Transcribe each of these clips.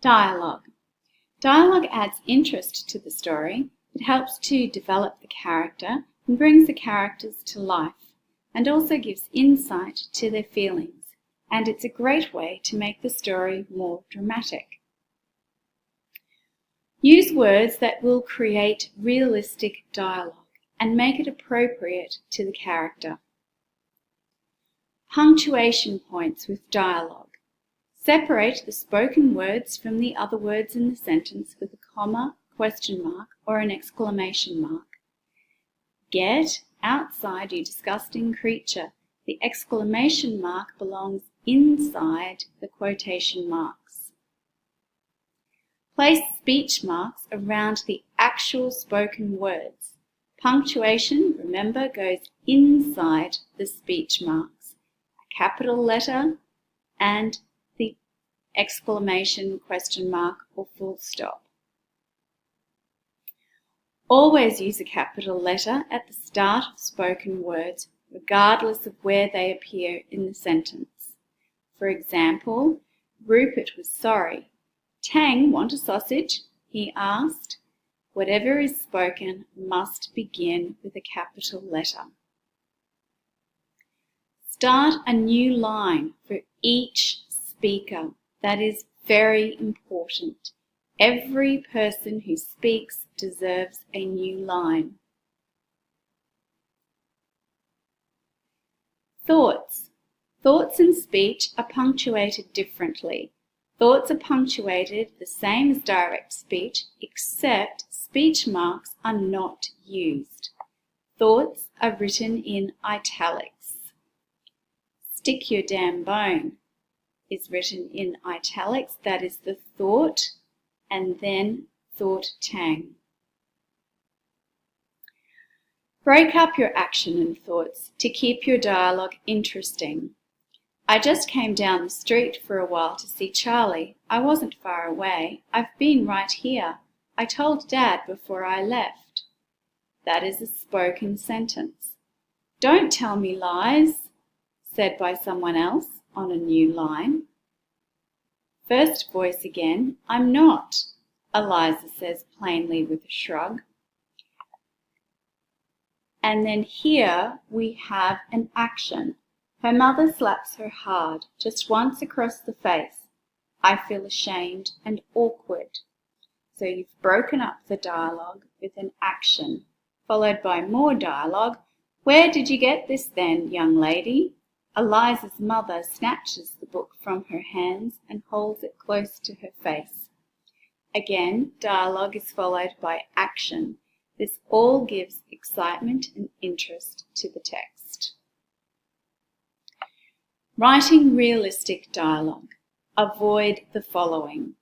Dialogue. Dialogue adds interest to the story. It helps to develop the character and brings the characters to life, and also gives insight to their feelings, and it's a great way to make the story more dramatic. Use words that will create realistic dialogue and make it appropriate to the character. Punctuation points with dialogue. Separate the spoken words from the other words in the sentence with a comma, question mark, or an exclamation mark. Get outside, you disgusting creature. The exclamation mark belongs inside the quotation marks. Place speech marks around the actual spoken words. Punctuation, remember, goes inside the speech marks. A capital letter and the exclamation, question mark, or full stop. Always use a capital letter at the start of spoken words, regardless of where they appear in the sentence. For example, Rupert was sorry. Tang, want a sausage? He asked. Whatever is spoken must begin with a capital letter. Start a new line for each speaker. That is very important. Every person who speaks deserves a new line. Thoughts. Thoughts in speech are punctuated differently. Thoughts are punctuated the same as direct speech, except speech marks are not used. Thoughts are written in italics. Stick your damn bone is written in italics. That is the thought, and then thought tang. Break up your action and thoughts to keep your dialogue interesting. I just came down the street for a while to see Charlie. I wasn't far away. I've been right here. I told Dad before I left. That is a spoken sentence. Don't tell me lies, said by someone else on a new line. First voice again, I'm not, Eliza says plainly with a shrug. And then here we have an action. Her mother slaps her hard, just once across the face. I feel ashamed and awkward. So you've broken up the dialogue with an action, followed by more dialogue. Where did you get this then, young lady? Eliza's mother snatches the book from her hands and holds it close to her face. Again, dialogue is followed by action. This all gives excitement and interest to the text. Writing realistic dialogue. Avoid the following.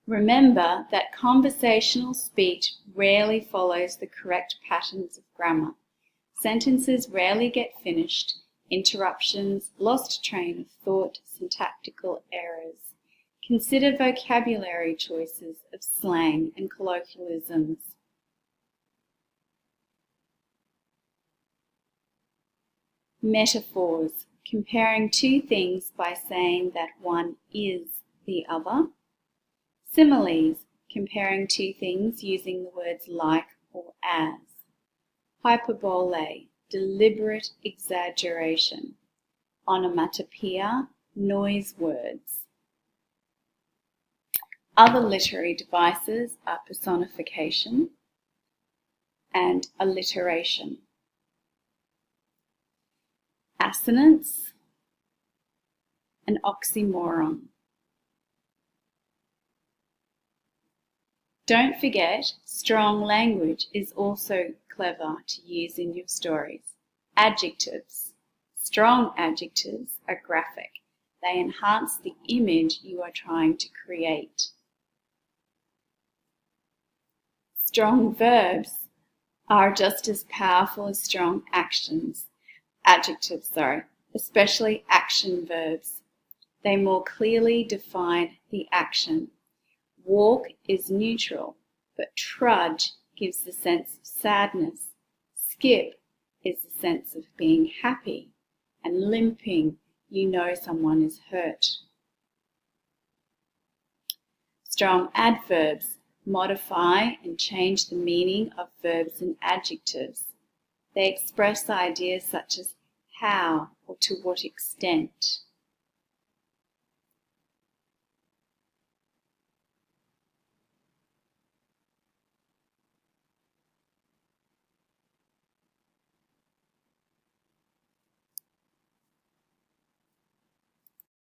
Remember that conversational speech rarely follows the correct patterns of grammar. Sentences rarely get finished, interruptions, lost train of thought, syntactical errors. Consider vocabulary choices of slang and colloquialisms. Metaphors, comparing two things by saying that one is the other. Similes, comparing two things using the words like or as. Hyperbole, deliberate exaggeration. Onomatopoeia, noise words. Other literary devices are personification and alliteration. Assonance, an oxymoron. Don't forget, strong language is also clever to use in your stories. Adjectives. Strong adjectives are graphic. They enhance the image you are trying to create. Strong verbs are just as powerful as strong adjectives, especially action verbs. They more clearly define the action. Walk is neutral, but trudge gives the sense of sadness. Skip is the sense of being happy, and limping you know someone is hurt. Strong adverbs modify and change the meaning of verbs and adjectives. They express ideas such as how or to what extent.